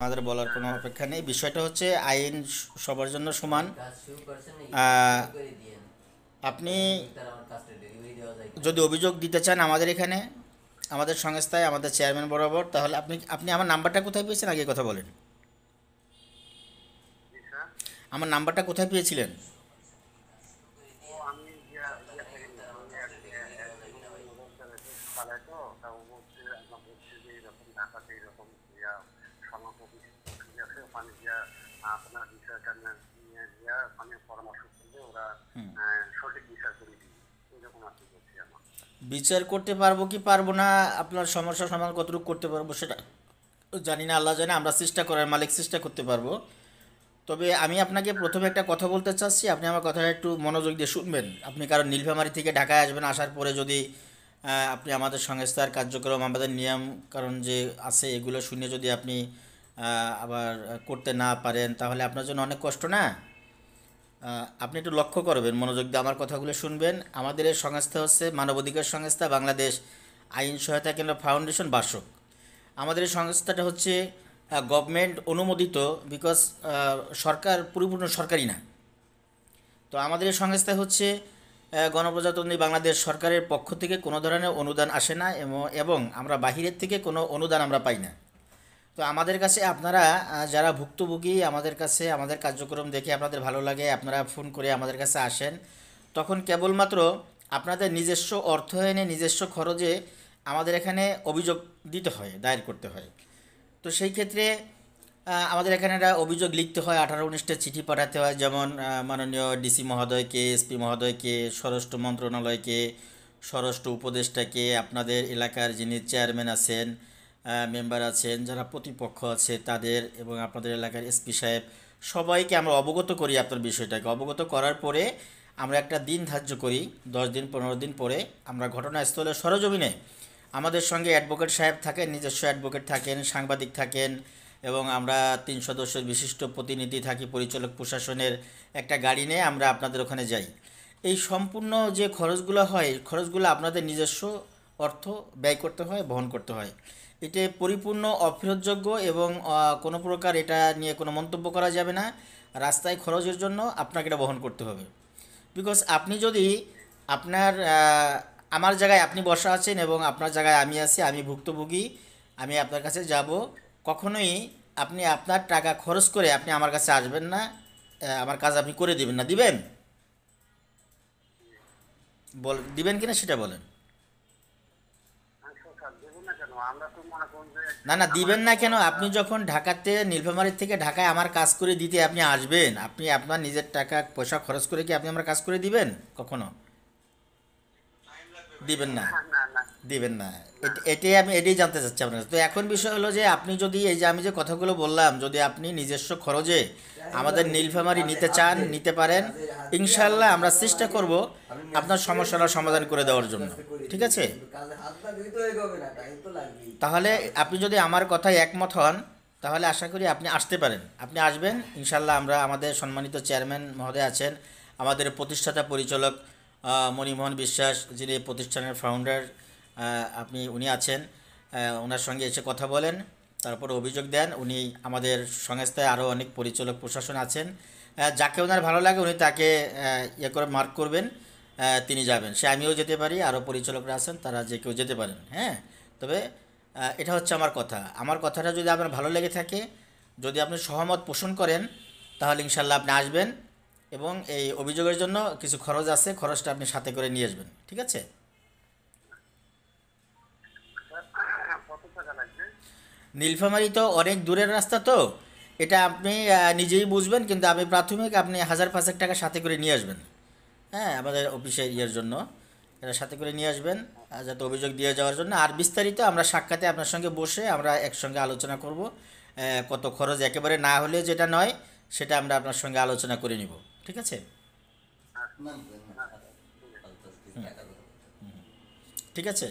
আমাদের বলার কোনো অপেক্ষা নেই। বিষয়টা হচ্ছে আইন সবার জন্য সমান। আহ, আপনি যদি অভিযোগ দিতে চান আমাদের এখানে, আমাদের সংস্থায়, আমাদের চেয়ারম্যান বরাবর, তাহলে আপনি আপনি আমার নাম্বারটা কোথায় পেয়েছেন আগে কথা বলেন। জি স্যার। আমার নাম্বারটা কোথায় পেয়েছিলেন? ও আমি ইয়া থেকে নিয়েছি। ওই মোবাইল চালায় তো তা ও বলছে আপনার বলছে যে এরকম ঢাকাতে এরকম ইয়া সমাপতি অফিস আছে ওখানে গিয়া আপনার বিষয়টা নিয়ে গিয়া ওখানে পরামর্শ করলে ওরা সঠিক বিচার করে দিবে এরকম আর কি বলছি আমার। বিচার করতে পারবো কি পারবো না, আপনার সমস্যা সমাধান কতটুকু করতে পারবো সেটা জানি না, আল্লাহ জানে। আমরা চেষ্টা করার মালিক, চেষ্টা করতে পারবো। তবে আমি আপনাকে প্রথমে একটা কথা বলতে চাচ্ছি, আপনি আমার কথাটা একটু মনোযোগ দিয়ে শুনবেন। আপনি কারণ নীলফামারী থেকে ঢাকায় আসবেন, আসার পরে যদি আপনি আমাদের সংস্থার কার্যক্রম, আমাদের নিয়ম কারণ যে আছে এগুলো শুনে যদি আপনি আবার করতে না পারেন, তাহলে আপনার জন্য অনেক কষ্ট না। আপনি একটু লক্ষ্য করবেন, মনোযোগ দিয়ে আমার কথাগুলো শুনবেন। আমাদের এই সংস্থা হচ্ছে মানবাধিকার সংস্থা বাংলাদেশ আইন সহায়তা কেন্দ্র ফাউন্ডেশন বাসক। আমাদের এই সংস্থাটা হচ্ছে গভর্নমেন্ট অনুমোদিত, বিকজ সরকার পরিপূর্ণ সরকারি না। তো আমাদের এই সংস্থা হচ্ছে গণপ্রজাতন্ত্রী বাংলাদেশ সরকারের পক্ষ থেকে কোনো ধরনের অনুদান আসে না, এবং আমরা বাহিরের থেকে কোনো অনুদান আমরা পাই না। তো আমাদের কাছে আপনারা যারা ভুক্তভোগী, আমাদের কাছে আমাদের কার্যক্রম দেখে আপনাদের ভালো লাগে, আপনারা ফোন করে আমাদের কাছে আসেন, তখন কেবলমাত্র আপনাদের নিজস্ব অর্থায়নে, নিজস্ব খরচে আমাদের এখানে অভিযোগ দিতে হয়, দায়ের করতে হয়। তো সেই ক্ষেত্রে আমাদের এখানে একটা অভিযোগ লিখতে হয়, 18-19টা চিঠি পাঠাতে হয়, যেমন মাননীয় ডিসি মহোদয়কে, এসপি মহোদয়কে, স্বরাষ্ট্র মন্ত্রণালয়কে, স্বরাষ্ট্র উপদেষ্টাকে, আপনাদের এলাকার যিনি চেয়ারম্যান আছেন, মেম্বার আছেন, যারা প্রতিপক্ষ আছে তাদের, এবং আপনাদের এলাকার এসপি সাহেব, সবাইকে আমরা অবগত করি আপনার বিষয়টাকে। অবগত করার পরে আমরা একটা দিন ধার্য করি, 10 দিন 15 দিন পরে আমরা ঘটনাস্থলে সরজমিনে, আমাদের সঙ্গে অ্যাডভোকেট সাহেব থাকেন, নিজস্ব অ্যাডভোকেট থাকেন, সাংবাদিক থাকেন, এবং আমরা 3 সদস্য বিশিষ্ট প্রতিনিধি থাকি, পরিচালক প্রশাসনের একটা গাড়ি নিয়ে আমরা আপনাদের ওখানে যাই। এই সম্পূর্ণ যে খরচগুলো হয়, খরচগুলো আপনাদের নিজস্ব অর্থ ব্যয় করতে হয়, বহন করতে হয়। এটা পরিপূর্ণ অফেরতযোগ্য, এবং কোনো প্রকার এটা নিয়ে কোনো মন্তব্য করা যাবে না। রাস্তায় খরচের জন্য আপনাকে এটা বহন করতে হবে। বিকজ আপনি যদি আপনার আমার জায়গায় আপনি বসা আছেন এবং আপনার জায়গায় আমি আছি, আমি ভুক্তভোগী, আমি আপনার কাছে যাব, কখনোই আপনি আপনার টাকা খরচ করে আপনি আমার কাছে আসবেন না, আমার কাজ আপনি করে দিবেন না, দিবেন? দিবেন কিনা সেটা বলেন। আচ্ছা স্যার দেবো না কেন আমরা তো মনে করুন যে না না, আমার দিবেন না কেন? আপনি যখন ঢাকাতে নীলফামারী থেকে ঢাকায় আমার কাজ করে দিতে আপনি আসবেন, আপনি আপনার নিজের টাকা পয়সা খরচ করে কি আপনি আমার কাজ করে দিবেন কখনো? দিবেন না, না না না দিবেন না। না এটাই আমি এটাই জানতে চাচ্ছি আপনার কাছে। তো এখন বিষয় হলো যে আপনি যদি এই যে আমি যে কথাগুলো বললাম, যদি আপনি নিজস্ব খরচে আমাদের নীলফামারী নিতে চান, নিতে পারেন। ইনশাল্লাহ আমরা চেষ্টা করব আপনার সমস্যার সমাধান করে দেওয়ার জন্য। ঠিক আছে? তাহলে আপনি যদি আমার কথায় একমত হন, তাহলে আশা করি আপনি আসতে পারেন, আপনি আসবেন ইনশাল্লাহ। আমরা আমাদের সম্মানিত চেয়ারম্যান মহোদয় আছেন, আমাদের প্রতিষ্ঠাতা পরিচালক মণিমোহন বিশ্বাস, যিনি এই প্রতিষ্ঠানের ফাউন্ডার, আপনি উনি আছেন। ওনার সঙ্গে এসে কথা বলেন, তারপর অভিযোগ দেন। উনি আমাদের সংস্থায় আরও অনেক পরিচালক প্রশাসন আছেন, যাকে ওনার ভালো লাগে উনি তাকে ইয়ে করে মার্ক করবেন, তিনি যাবেন। সে আমিও যেতে পারি, আরও পরিচালকরা আছেন, তারা যে কেউ যেতে পারেন। হ্যাঁ, তবে এটা হচ্ছে আমার কথা। আমার কথাটা যদি আপনার ভালো লেগে থাকে, যদি আপনি সহমত পোষণ করেন, তাহলে ইনশাল্লাহ আপনি আসবেন, এবং এই অভিযোগের জন্য কিছু খরচ আছে, খরচটা আপনি সাথে করে নিয়ে আসবেন। ঠিক আছে? স্যার কত টাকা লাগবে? নীলফামারী তো অনেক দূরের রাস্তা, তো এটা আপনি নিজেই বুঝবেন, কিন্তু আমি প্রাথমিক আপনি 1000-5,000 টাকা সাথে করে নিয়ে আসবেন। হ্যাঁ, আমাদের অফিসের ইয়ের জন্য এটা সাথে করে নিয়ে আসবেন, যাতে অভিযোগ দিয়ে যাওয়ার জন্য। আর বিস্তারিত আমরা সাক্ষাতে আপনার সঙ্গে বসে আমরা একসঙ্গে আলোচনা করব। কত খরচ একেবারে না হলে যেটা নয়, সেটা আমরা আপনার সঙ্গে আলোচনা করে নিব। ঠিক আছে? আচ্ছা আচ্ছা ঠিক আছে। ঠিক আছে।